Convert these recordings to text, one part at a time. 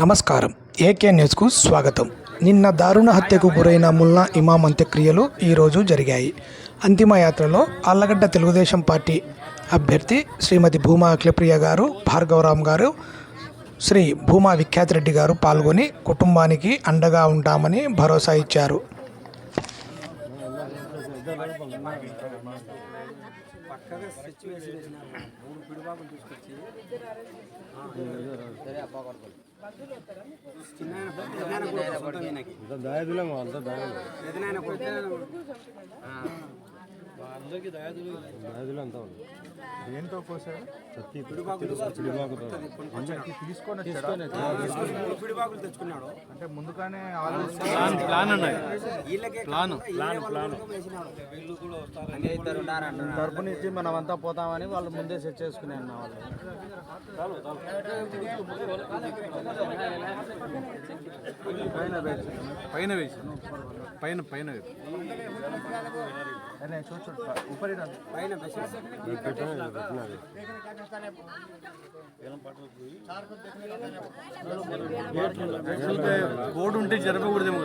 నమస్కారం. ఏకే న్యూస్కు స్వాగతం. నిన్న దారుణ హత్యకు గురైన ముల్లా ఇమాం అంత్యక్రియలు ఈరోజు జరిగాయి. అంతిమయాత్రలో ఆళ్లగడ్డ తెలుగుదేశం పార్టీ అభ్యర్థి శ్రీమతి భూమా అఖిలప్రియ గారు, భార్గవరామ్ గారు, శ్రీ భూమా విఖ్యాత్ రెడ్డి గారు పాల్గొని కుటుంబానికి అండగా ఉంటామని భరోసా ఇచ్చారు. దేంతో కోసాడు తెచ్చుకున్నాడు అంటే ముందుగానే తరపు నుంచి మనమంతా పోతామని వాళ్ళు ముందే సెట్ చేసుకునే అన్న పైన పైన బోర్డు ఉంటే జరగకూడదేమో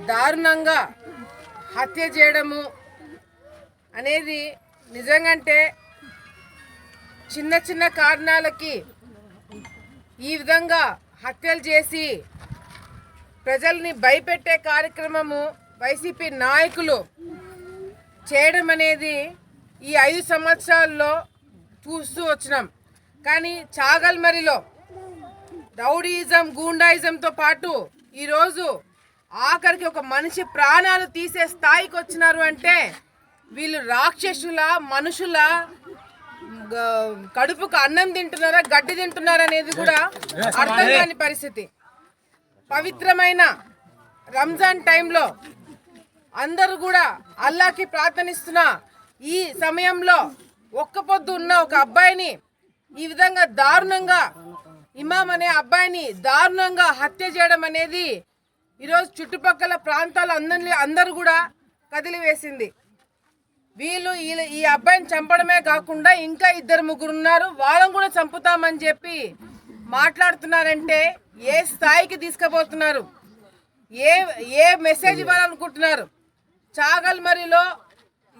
దారుణంగా హత్య చేయడము అనేది నిజంగంటే చిన్న చిన్న కారణాలకి ఈ విధంగా హత్యలు చేసి ప్రజల్ని భయపెట్టే కార్యక్రమము వైసీపీ నాయకులు చేయడం అనేది ఈ 5 సంవత్సరాల్లో చూస్తూ వచ్చినాం. కానీ చాగల్మరిలో రౌడీయిజం, గూండాయిజంతో పాటు ఈరోజు ఆఖరికి ఒక మనిషి ప్రాణాలు తీసే స్థాయికి వచ్చినారు అంటే వీళ్ళు రాక్షసుల మనుషుల కడుపుకు అన్నం తింటున్నారా, గడ్డి తింటున్నారా అనేది కూడా అర్థం కాని పరిస్థితి. పవిత్రమైన రంజాన్ టైంలో అందరూ కూడా అల్లాకి ప్రార్థనిస్తున్న ఈ సమయంలో ఒక్క పొద్దు ఉన్న ఒక అబ్బాయిని ఈ విధంగా దారుణంగా, ఇమాం అనే అబ్బాయిని దారుణంగా హత్య చేయడం అనేది ఈరోజు చుట్టుపక్కల ప్రాంతాలు అందరూ కూడా కదిలివేసింది. వీళ్ళు ఈ అబ్బాయిని చంపడమే కాకుండా ఇంకా 2-3 ఉన్నారు, వాళ్ళని కూడా చంపుతామని చెప్పి మాట్లాడుతున్నారంటే ఏ స్థాయికి తీసుకుపోతున్నారు, ఏ మెసేజ్ ఇవ్వాలనుకుంటున్నారు? చాగల్మరిలో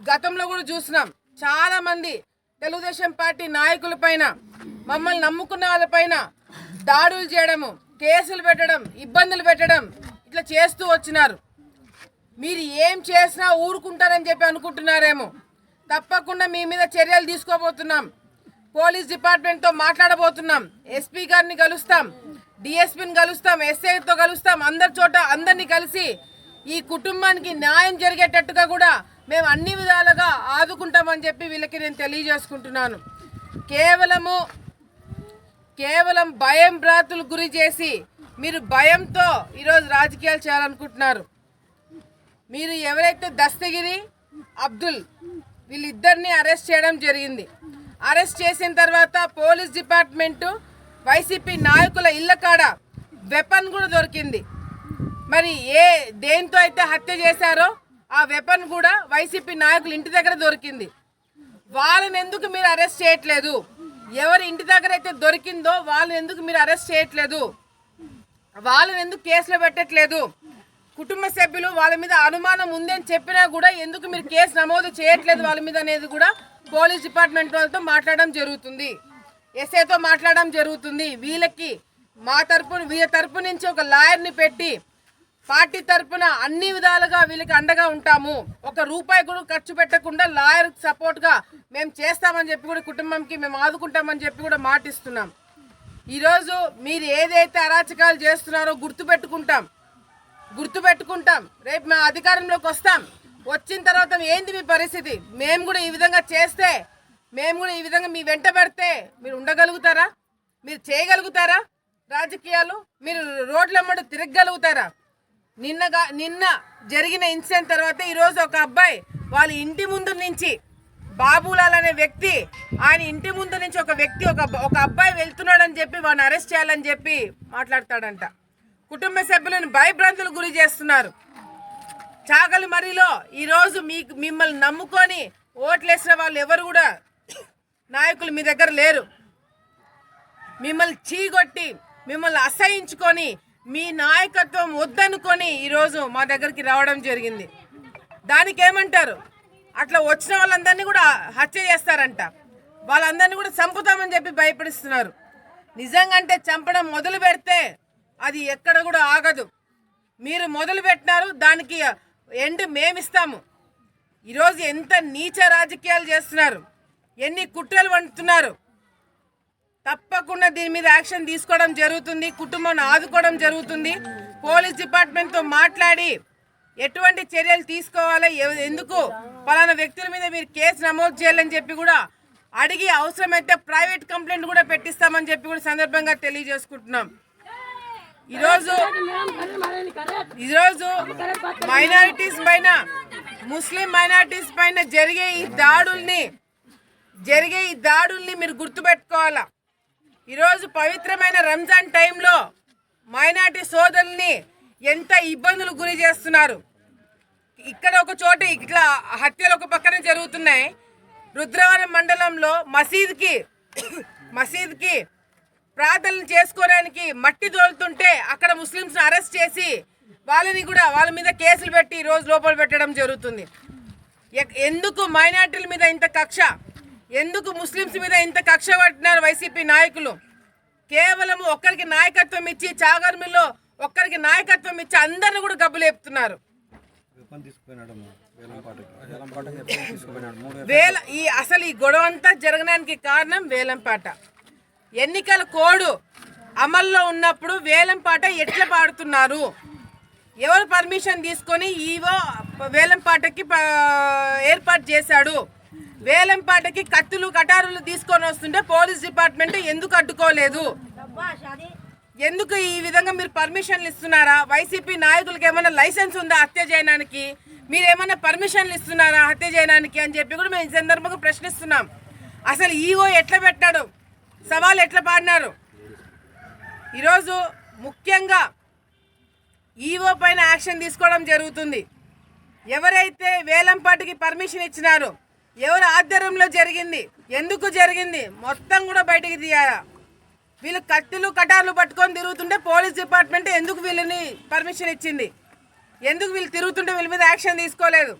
గతంలో కూడా చూసినాం, చాలామంది తెలుగుదేశం పార్టీ నాయకుల పైన, మమ్మల్ని నమ్ముకున్న వాళ్ళపైన దాడులు చేయడము, కేసులు పెట్టడం, ఇబ్బందులు పెట్టడం ఇట్లా చేస్తూ వచ్చినారు. మీరు ఏం చేసినా ఊరుకుంటారని చెప్పి అనుకుంటున్నారేమో. తప్పకుండా మీ మీద చర్యలు తీసుకోబోతున్నాం. పోలీస్ డిపార్ట్మెంట్తో మాట్లాడబోతున్నాం. ఎస్పీ గారిని కలుస్తాం. డిఎస్పీని కలుస్తాం, ఎస్ఐతో కలుస్తాం, అందరినీ కలిసి ఈ కుటుంబానికి న్యాయం జరిగేటట్టుగా కూడా మేము అన్ని విధాలుగా ఆదుకుంటామని చెప్పి వీళ్ళకి నేను తెలియజేసుకుంటున్నాను. కేవలం భయం భ్రాంతులు గురి చేసి మీరు భయంతో ఈరోజు రాజకీయాలు చేయాలనుకుంటున్నారు. మీరు ఎవరైతే దస్తగిరి, అబ్దుల్ వీళ్ళిద్దరిని అరెస్ట్ చేయడం జరిగింది. అరెస్ట్ చేసిన తర్వాత పోలీస్ డిపార్ట్మెంటు వైసీపీ నాయకుల ఇళ్ళ కాడ వెపన్ కూడా దొరికింది. మరి దేంతో అయితే హత్య చేశారో ఆ వెపన్ కూడా వైసీపీ నాయకుల ఇంటి దగ్గర దొరికింది. వాళ్ళని ఎందుకు మీరు అరెస్ట్ చేయట్లేదు? ఎవరి ఇంటి దగ్గర అయితే దొరికిందో వాళ్ళని ఎందుకు మీరు అరెస్ట్ చేయట్లేదు? వాళ్ళని ఎందుకు కేసులో పెట్టట్లేదు? కుటుంబ సభ్యులు వాళ్ళ మీద అనుమానం ఉందని చెప్పినా కూడా ఎందుకు మీరు కేసు నమోదు చేయట్లేదు వాళ్ళ మీద అనేది కూడా పోలీస్ డిపార్ట్మెంట్ వాళ్ళతో మాట్లాడడం జరుగుతుంది, ఎస్ఐతో మాట్లాడడం జరుగుతుంది. వీళ్ళ తరపు నుంచి ఒక లాయర్ని పెట్టి పార్టీ తరపున అన్ని విధాలుగా వీళ్ళకి అండగా ఉంటాము. ఒక రూపాయి కూడా ఖర్చు పెట్టకుండా లాయర్ సపోర్ట్గా మేము చేస్తామని చెప్పి కూడా కుటుంబంకి మేము ఆదుకుంటామని చెప్పి కూడా మాటిస్తున్నాం. ఈరోజు మీరు ఏదైతే అరాచకాలు చేస్తున్నారో గుర్తుపెట్టుకుంటాం. రేపు మేము అధికారంలోకి వస్తాం. వచ్చిన తర్వాత ఏంది మీ పరిస్థితి? మేము కూడా ఈ విధంగా చేస్తే, మేము కూడా ఈ విధంగా మీ వెంట పెడితే మీరు ఉండగలుగుతారా? మీరు చేయగలుగుతారా? రాజకీయాలు మీరు రోడ్ల తిరగగలుగుతారా? నిన్న జరిగిన ఇన్సిడెంట్ తర్వాత ఈరోజు ఒక అబ్బాయి వాళ్ళ ఇంటి ముందు నుంచి, బాబులాల్ అనే వ్యక్తి, ఆయన ఇంటి ముందు నుంచి ఒక అబ్బాయి వెళ్తున్నాడని చెప్పి వాడిని అరెస్ట్ చేయాలని చెప్పి మాట్లాడతాడంట. కుటుంబ సభ్యులను భయభ్రాంతులకు గురి చేస్తున్నారు. చాగలిమర్రిలో ఈరోజు మిమ్మల్ని నమ్ముకొని ఓట్లేసిన వాళ్ళు ఎవరు కూడా నాయకులు మీ దగ్గర లేరు. మిమ్మల్ని చీగొట్టి, మిమ్మల్ని అసహించుకొని, మీ నాయకత్వం వద్దనుకొని ఈరోజు మా దగ్గరికి రావడం జరిగింది. దానికి ఏమంటారు? అట్లా వచ్చిన వాళ్ళందరినీ కూడా హత్య చేస్తారంట, వాళ్ళందరినీ కూడా చంపుతామని చెప్పి భయపడిస్తున్నారు. నిజంగా అంటే చంపడం మొదలు పెడితే అది ఎక్కడ కూడా ఆగదు. మీరు మొదలు పెట్టినారు, దానికి ఎండ్ మేమిస్తాము. ఈరోజు ఎంత నీచ రాజకీయాలు చేస్తున్నారు, ఎన్ని కుట్రలు వండుతున్నారు. తప్పకుండా దీని మీద యాక్షన్ తీసుకోవడం జరుగుతుంది, కుటుంబాన్ని ఆదుకోవడం జరుగుతుంది. పోలీస్ డిపార్ట్మెంట్తో మాట్లాడి ఎటువంటి చర్యలు తీసుకోవాలి, ఎందుకు పలానా వ్యక్తుల మీద మీరు కేసు నమోదు చేయాలని చెప్పి కూడా అడిగి అవసరమైతే ప్రైవేట్ కంప్లైంట్ కూడా పెట్టిస్తామని చెప్పి కూడా సందర్భంగా తెలియజేసుకుంటున్నాం. ఈరోజు మైనారిటీస్ పైన, ముస్లిం మైనారిటీస్ పైన జరిగే ఈ దాడుల్ని మీరు గుర్తుపెట్టుకోవాలా. ఈరోజు పవిత్రమైన రంజాన్ టైంలో మైనారిటీ సోదరుల్ని ఎంత ఇబ్బందులు గురి చేస్తున్నారు. ఇక్కడ ఒక చోట ఇట్లా హత్యలు ఒక పక్కన జరుగుతున్నాయి. రుద్రవరం మండలంలో మసీద్కి ప్రార్థనలు చేసుకోవడానికి మట్టి తోలుతుంటే అక్కడ ముస్లింస్ అరెస్ట్ చేసి వాళ్ళ మీద కేసులు పెట్టి ఈరోజు లోపల పెట్టడం జరుగుతుంది. ఎందుకు మైనార్టీల మీద ఇంత కక్ష? ఎందుకు ముస్లింస్ మీద ఇంత కక్ష పట్టినారు వైసీపీ నాయకులు? కేవలం ఒక్కరికి నాయకత్వం ఇచ్చి, చాగర్మిలో ఒక్కరికి నాయకత్వం ఇచ్చి అందరిని కూడా గబ్బులేపుతున్నారు. అసలు ఈ గొడవ అంతా జరగడానికి కారణం వేలంపాట. ఎన్నికల కోడ్ అమల్లో ఉన్నప్పుడు వేలంపాట ఎట్లా పాడుతున్నారు? ఎవరు పర్మిషన్ తీసుకొని ఈవో వేలంపాటకి ఏర్పాటు చేశాడు? వేలంపాటకి కత్తులు కటారులు తీసుకొని వస్తుంటే పోలీస్ డిపార్ట్మెంట్ ఎందుకు అడ్డుకోలేదు? ఎందుకు ఈ విధంగా మీరు పర్మిషన్లు ఇస్తున్నారా? వైసీపీ నాయకులకి ఏమైనా లైసెన్స్ ఉందా హత్య చేయడానికి? మీరు ఏమైనా పర్మిషన్లు ఇస్తున్నారా హత్య చేయడానికి అని చెప్పి కూడా మేము ఈ సందర్భంగా ప్రశ్నిస్తున్నాం. అసలు ఈవో ఎట్లా పెట్టాడు, సవాల్ ఎట్లా పాడినారు? ఈరోజు ముఖ్యంగా ఈవో పైన యాక్షన్ తీసుకోవడం జరుగుతుంది. ఎవరైతే వేలంపాటికి పర్మిషన్ ఇచ్చినారో, ఎవరు ఆధ్వర్యంలో జరిగింది, ఎందుకు జరిగింది మొత్తం కూడా బయటికి తీయాలా. వీళ్ళు కత్తులు కటార్లు పట్టుకొని తిరుగుతుంటే పోలీస్ డిపార్ట్మెంట్ ఎందుకు వీళ్ళని పర్మిషన్ ఇచ్చింది? ఎందుకు వీళ్ళు తిరుగుతుంటే వీళ్ళ మీద యాక్షన్ తీసుకోలేదు?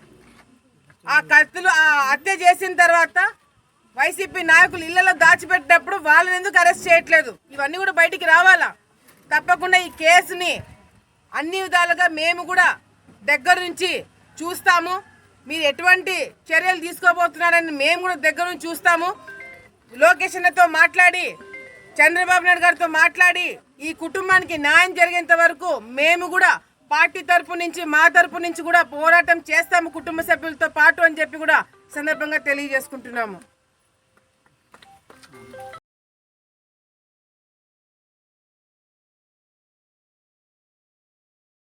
ఆ కత్తులు హత్య చేసిన తర్వాత వైసీపీ నాయకులు ఇళ్లలో దాచిపెట్టినప్పుడు వాళ్ళని ఎందుకు అరెస్ట్ చేయట్లేదు? ఇవన్నీ కూడా బయటికి రావాలా. తప్పకుండా ఈ కేసుని అన్ని విధాలుగా మేము కూడా దగ్గర నుంచి చూస్తాము. మీరు ఎటువంటి చర్యలు తీసుకోబోతున్నారని మేము కూడా దగ్గర నుంచి చూస్తాము. లోకేష్ అన్నతో మాట్లాడి చంద్రబాబు నాయుడు గారితో మాట్లాడి ఈ కుటుంబానికి న్యాయం జరిగేంత వరకు మేము కూడా పార్టీ తరపు నుంచి మా తరపు నుంచి కూడా పోరాటం చేస్తాము కుటుంబ సభ్యులతో పాటు అని చెప్పి కూడా సందర్భంగా తెలియజేసుకుంటున్నాము.